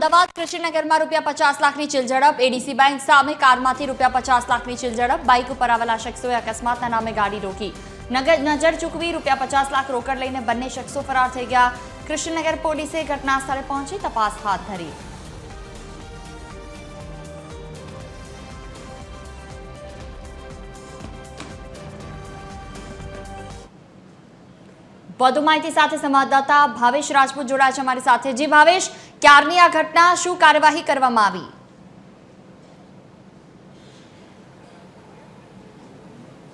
અમદાવાદ કૃષ્ણનગરમાં ₹50 લાખની ચિલઝડપ, ADC bank સામે કારમાંથી ₹50 લાખની ચિલઝડપ, બાઇક ઉપર આવેલા શખ્સોએ અકસ્માતના નામે ગાડી રોકી, નજર ચૂકવી ₹50 લાખ રોકડ લઈને બંને શખ્સો ફરાર થઈ ગયા। કૃષ્ણનગર પોલીસે ઘટના સ્થળે પહોંચી તપાસ હાથ ધરી। વધુ માહિતી સાથે સંવાદદાતા ભાવેશ રાજપૂત જોડાયા છે અમારી સાથે। જી ભાવેશ, ક્યારની આ ઘટના, શું કાર્યવાહી કરવામાં આવી?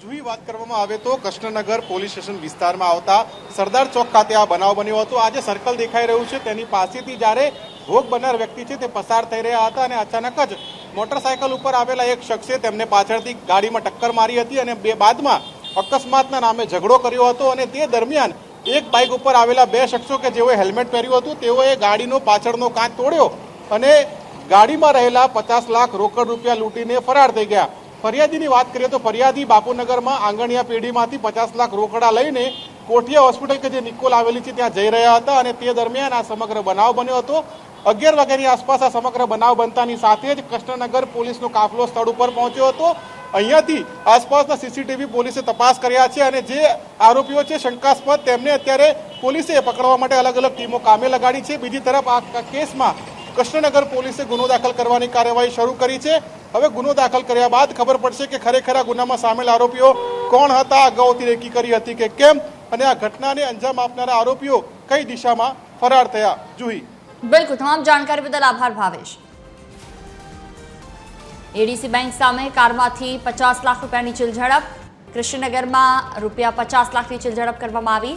જુઈ વાત કરવામાં આવે તો કૃષ્ણનગર પોલીસ સ્ટેશન વિસ્તારમાં આવતા સરદાર ચોક ખાતે આ બનાવ બન્યો હતો। આ જે સર્કલ દેખાઈ રહ્યું છે તેની પાસેથી જ્યારે ભોગ બનનાર વ્યક્તિ છે તે પસાર થઈ રહ્યા હતા અને અચાનક જ મોટરસાયકલ ઉપર આવેલા એક શખ્સે તેમને પાછળથી ગાડીમાં ટક્કર મારી હતી અને બાદમાં અકસ્માતના નામે ઝઘડો કર્યો હતો અને તે દરમિયાન એક બાઇક ઉપર આવેલા બે શખ્સો કે જેઓએ હેલ્મેટ પહેર્યું હતું તેઓએ ગાડીનો પાછળનો કાચ તોડ્યો અને ગાડીમાં રહેલા 50 લાખ રોકડ રૂપિયા લૂંટીને ફરાર થઈ ગયા। ફરિયાદીની વાત કરીએ તો ફરિયાદી બાપુનગરમાં આંગણિયા પેઢીમાંથી 50 લાખ રોકડા લઈને કોઠિયા હોસ્પિટલ કે જે નિકોલ આવેલી છે ત્યાં જઈ રહ્યા હતા અને તે દરમિયાન આ સમગ્ર બનાવ બન્યો હતો। 11 વાગ્યાની આસપાસ આ સમગ્ર બનાવ બનતાની સાથે જ કૃષ્ણનગર પોલીસનો કાફલો સ્થળ ઉપર પહોંચ્યો હતો। અહીંયાથી આસપાસના સીસીટીવી પોલીસે તપાસ કર્યા છે અને જે આરોપીઓ છે શંકાસ્પદ તેમને અત્યારે પોલીસે પકડવા માટે અલગ અલગ ટીમો કામે લગાડી છે। બીજી તરફ આ કેસમાં કૃષ્ણનગર પોલીસે ગુનો દાખલ કરવાની કાર્યવાહી શરૂ કરી છે। હવે ગુનો દાખલ કર્યા બાદ ખબર પડશે કે ખરેખર આ ગુનામાં સામેલ આરોપીઓ કોણ હતા, અગાઉથી રેકી કરી હતી કે કેમ, અને આ ઘટનાને અંજામ આપનારા આરોપીઓ કઈ દિશામાં ફરાર થયા। જુહી, બિલકુલ, તમામ જાણકારી બદલ આભાર ભાવેશ। એડીસી બેંક સામે કારમાંથી 50 લાખ રૂપિયાની ચિલઝડપ, કૃષ્ણનગરમાં ₹50 લાખની ચિલઝડપ કરવામાં આવી।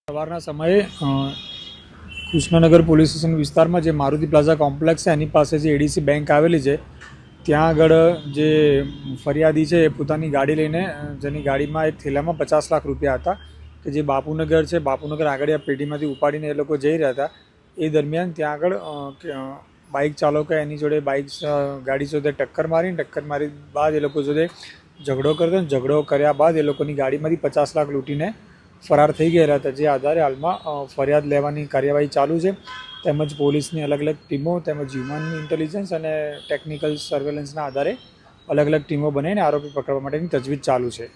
સવારના સમયે કૃષ્ણનગર પોલીસ સ્ટેશન વિસ્તારમાં જે મારુતિ પ્લાઝા કોમ્પ્લેક્સ છે એની પાસે જે એડીસી બેંક આવેલી છે ત્યાં આગળ જે ફરિયાદી છે એ પોતાની ગાડી લઈને, જેની ગાડીમાં એક થેલામાં 50 લાખ રૂપિયા હતા કે જે બાપુનગર છે, બાપુનગર આંગળીયા પેઢીમાંથી ઉપાડીને એ લોકો જઈ રહ્યા હતા। એ દરમિયાન ત્યાં આગળ બાઇક ચાલકે એની જોડે ગાડી જોડે ટક્કર મારી બાદ એ લોકો જોડે ઝઘડો કર્યો। ઝઘડો કર્યા બાદ એ લોકોની ગાડીમાંથી 50 લાખ લૂંટીને ફરાર થઈ ગયેલા હતા। જે આધારે હાલમાં ફરિયાદ લેવાની કાર્યવાહી ચાલુ છે, તેમજ પોલીસની અલગ અલગ ટીમો તેમજ હ્યુમન ઇન્ટેલિજન્સ અને ટેકનિકલ સર્વેલન્સના આધારે અલગ અલગ ટીમો બનાવીને આરોપી પકડવા માટેની તજવીજ ચાલુ છે।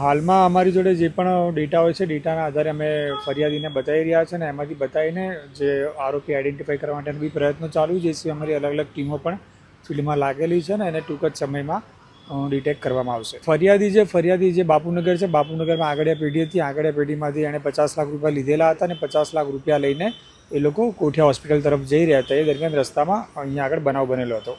હાલમાં અમારી જોડે જે પણ ડેટા હોય છે, ડેટાના આધારે અમે ફરિયાદીને બતાવી રહ્યા છે અને એમાંથી બતાવીને જે આરોપી આઈડેન્ટિફાઈ કરવા માટેના બી પ્રયત્નો ચાલુ છે। જે સિવાય અમારી અલગ અલગ ટીમો પણ ફિલ્ડમાં લાગેલી છે અને એને ટૂંક જ સમયમાં ડિટેક્ટ કરવામાં આવશે। ફરિયાદી જે બાપુનગર છે, બાપુનગરમાં આંગળીયા પેઢી હતી, આંગળીયા પેઢીમાંથી એણે 50 લાખ રૂપિયા લીધેલા હતા અને 50 લાખ રૂપિયા લઈને એ લોકો કોઠિયા હોસ્પિટલ તરફ જઈ રહ્યા હતા। એ દરમિયાન રસ્તામાં અહીંયા આગળ બનાવ બનેલો હતો।